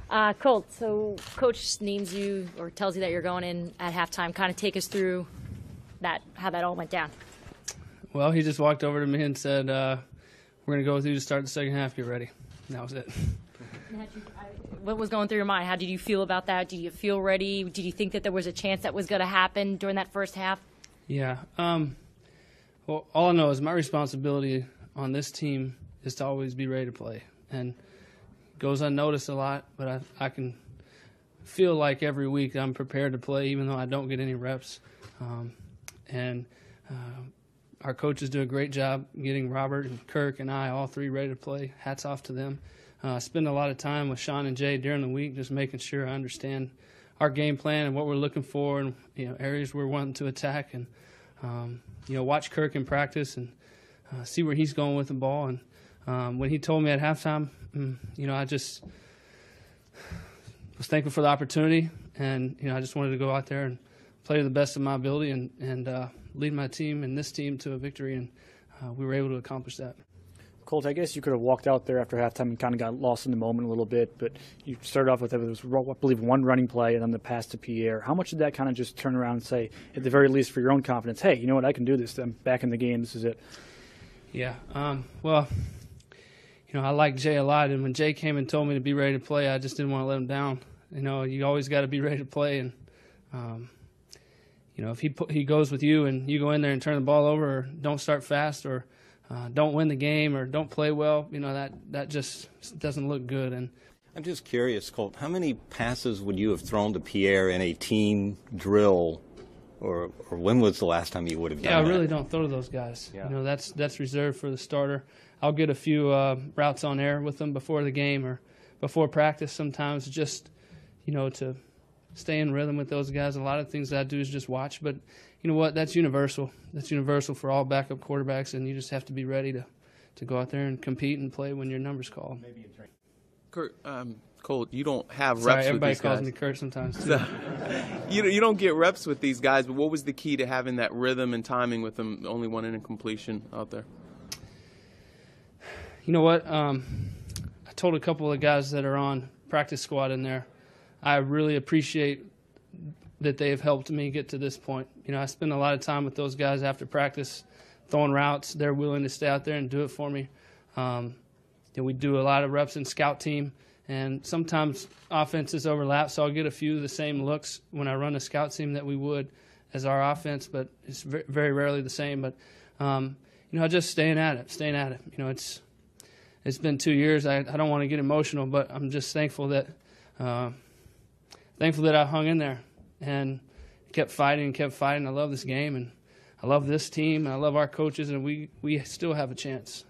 Colt, so Coach names you or tells you that you're going in at halftime. Kind of take us through how that all went down. Well, he just walked over to me and said, we're going to go with you to start the second half. Get ready. And that was it. What was going through your mind? How did you feel about that? Did you feel ready? Did you think that there was a chance that was going to happen during that first half? Yeah. Well, all I know is my responsibility on this team is to always be ready to play. And it goes unnoticed a lot, but I can feel like every week I'm prepared to play even though I don't get any reps. Our coaches do a great job getting Robert and Kirk and I all three ready to play. Hats off to them. I spend a lot of time with Sean and Jay during the week just making sure I understand our game plan and what we're looking for and areas we're wanting to attack and watch Kirk in practice and see where he's going with the ball. And when he told me at halftime, I just was thankful for the opportunity and I just wanted to go out there and play to the best of my ability and lead my team and this team to a victory, and we were able to accomplish that. Colt, I guess you could have walked out there after halftime and kind of got lost in the moment a little bit, but you started off with, I believe, one running play and then the pass to Pierre. How much did that kind of just turn around and say, at the very least for your own confidence, hey, you know what, I can do this. I'm back in the game. This is it. Yeah. Well, I like Jay a lot, and when Jay came and told me to be ready to play, I just didn't want to let him down. You always got to be ready to play, and if he goes with you and you go in there and turn the ball over or don't start fast or don't win the game or don't play well, that just doesn't look good. And I'm just curious, Colt, how many passes would you have thrown to Pierre in a team drill, or when was the last time you would have done that? Yeah, I really don't throw to those guys. Yeah. That's reserved for the starter. I'll get a few routes on air with them before the game or before practice sometimes just, to stay in rhythm with those guys. A lot of things that I do is just watch, but you know what? That's universal. That's universal for all backup quarterbacks, and you just have to be ready to go out there and compete and play when your number's called. Kurt, Colt, you don't have Sorry, reps with these guys. everybody calls me Kurt sometimes too. You don't get reps with these guys, but what was the key to having that rhythm and timing with them? Only one inning completion out there. You know what? I told a couple of guys that are on practice squad in there, I really appreciate that they have helped me get to this point. I spend a lot of time with those guys after practice throwing routes. They're willing to stay out there and do it for me. We do a lot of reps in scout team, and sometimes offenses overlap, so I'll get a few of the same looks when I run a scout team that we would as our offense, but it's very rarely the same. But, just staying at it. It's been 2 years. I don't want to get emotional, but I'm just thankful that I hung in there and kept fighting. I love this game, and I love this team, and I love our coaches, and we still have a chance.